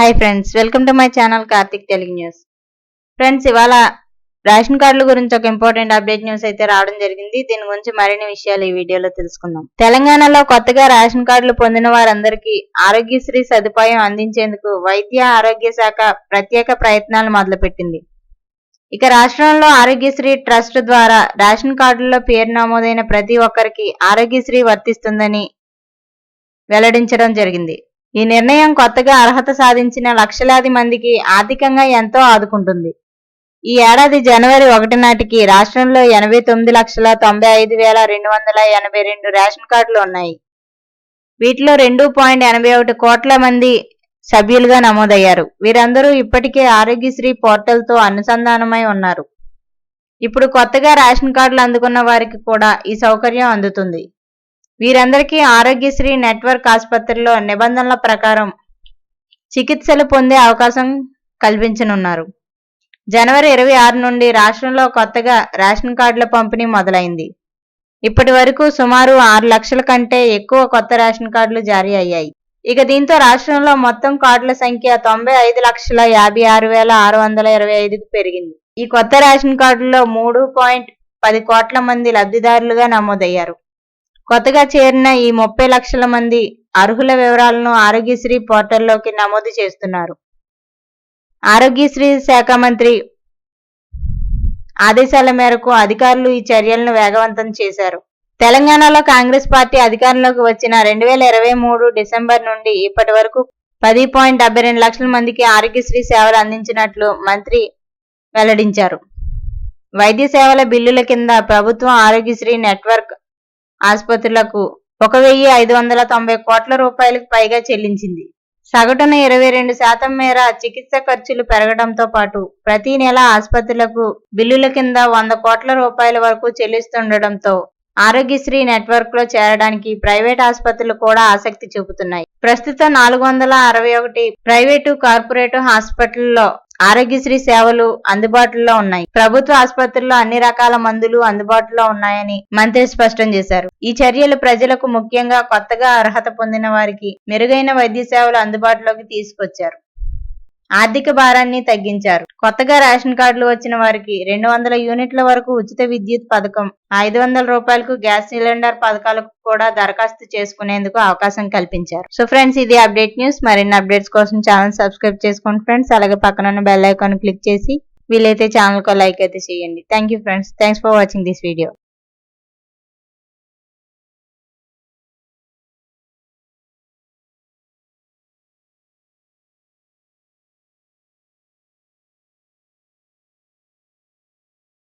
Hi friends, welcome to my channel Karthik Telugu news. Friends, ఇవాళ ration కార్డుల గురించి ఒక ఇంపార్టెంట్ అప్డేట్ న్యూస్ అయితే రావడం జరిగింది. దీని గురించి మరిన్ని విషయాలు ఈ వీడియోలో తెలుసుకుందాం. తెలంగాణలో కొత్తగా రేషన్ కార్డులు పొందిన వారందరికీ ఆరోగ్యశ్రీ సదుపాయం అందించేందుకు వైద్య ఆరోగ్య శాఖ ప్రత్యేక ప్రయత్నాలు మొదలుపెట్టింది. ఇక రాష్ట్రంలో ఆరోగ్యశ్రీ ట్రస్ట్ ద్వారా రేషన్ కార్డుల్లో పేరు నమోదైన ప్రతి ఒక్కరికి ఆరోగ్యశ్రీ వర్తిస్తుందని వెల్లడించడం జరిగింది. ఈ నిర్ణయం కొత్తగా అర్హత సాధించిన లక్షలాది మందికి ఆర్థికంగా ఎంతో ఆదుకుంటుంది. ఈ ఏడాది జనవరి 1 నాటికి రాష్ట్రంలో 89,95,282 రేషన్ కార్డులు ఉన్నాయి. వీటిలో 2.81 కోట్ల మంది సభ్యులుగా నమోదయ్యారు. వీరందరూ ఇప్పటికే ఆరోగ్యశ్రీ పోర్టల్తో అనుసంధానమై ఉన్నారు. ఇప్పుడు కొత్తగా రేషన్ కార్డులు అందుకున్న వారికి కూడా ఈ సౌకర్యం అందుతుంది. వీరందరికీ ఆరోగ్యశ్రీ నెట్వర్క్ ఆసుపత్రుల్లో నిబంధనల ప్రకారం చికిత్సలు పొందే అవకాశం కల్పించనున్నారు. జనవరి 26 నుండి రాష్ట్రంలో కొత్తగా రేషన్ కార్డుల పంపిణీ మొదలైంది. ఇప్పటి వరకు సుమారు 6 లక్షల కంటే ఎక్కువ కొత్త రేషన్ కార్డులు జారీ అయ్యాయి. ఇక దీంతో రాష్ట్రంలో మొత్తం కార్డుల సంఖ్య 95,56,625కు పెరిగింది. ఈ కొత్త రేషన్ కార్డుల్లో 3.10 కోట్ల మంది లబ్ధిదారులుగా నమోదయ్యారు. కొత్తగా చేరిన ఈ 30 లక్షల మంది అర్హుల వివరాలను ఆరోగ్యశ్రీ పోర్టల్లోకి నమోదు చేస్తున్నారు. ఆరోగ్యశ్రీ శాఖ మంత్రి ఆదేశాల మేరకు అధికారులు ఈ చర్యలను వేగవంతం చేశారు. తెలంగాణలో కాంగ్రెస్ పార్టీ అధికారంలోకి వచ్చిన 2023 డిసెంబర్ నుండి ఇప్పటి వరకు 10.72 లక్షల మందికి ఆరోగ్యశ్రీ సేవలు అందించినట్లు మంత్రి వెల్లడించారు. వైద్య సేవల బిల్లుల కింద ప్రభుత్వం ఆరోగ్యశ్రీ నెట్వర్క్ ఆసుపత్రులకు 1,590 కోట్ల రూపాయలకు పైగా చెల్లించింది. సగటున 22% మేర చికిత్స ఖర్చులు పెరగడంతో పాటు ప్రతి నెల ఆసుపత్రులకు బిల్లుల కింద 100 కోట్ల రూపాయల వరకు చెల్లిస్తుండటంతో ఆరోగ్యశ్రీ నెట్వర్క్ లో చేరడానికి ప్రైవేట్ ఆసుపత్రులు కూడా ఆసక్తి చూపుతున్నాయి. ప్రస్తుతం 461 ప్రైవేటు కార్పొరేట్ హాస్పిటల్లో ఆరోగ్యశ్రీ సేవలు అందుబాటులో ఉన్నాయి. ప్రభుత్వ ఆసుపత్రుల్లో అన్ని రకాల మందులు అందుబాటులో ఉన్నాయని మంత్రి స్పష్టం చేశారు. ఈ చర్యలు ప్రజలకు, ముఖ్యంగా కొత్తగా అర్హత పొందిన వారికి మెరుగైన వైద్య సేవలు అందుబాటులోకి తీసుకొచ్చారు. ఆర్థిక భారాన్ని తగ్గించారు. కొత్తగా రేషన్ కార్డులు వచ్చిన వారికి 200 యూనిట్ల వరకు ఉచిత విద్యుత్ పథకం, 500 రూపాయలకు గ్యాస్ సిలిండర్ పథకాలకు కూడా దరఖాస్తు చేసుకునేందుకు అవకాశం కల్పించారు. సో ఫ్రెండ్స్, ఇది అప్డేట్ న్యూస్. మరిన్ని అప్డేట్స్ కోసం ఛానల్ సబ్స్క్రైబ్ చేసుకోండి ఫ్రెండ్స్. అలాగే పక్కన ఉన్న బెల్ ఐకాన్ క్లిక్ చేసి వీలైతే ఛానల్ కు లైక్ అయితే చేయండి. Thank you friends. Thanks for watching this video.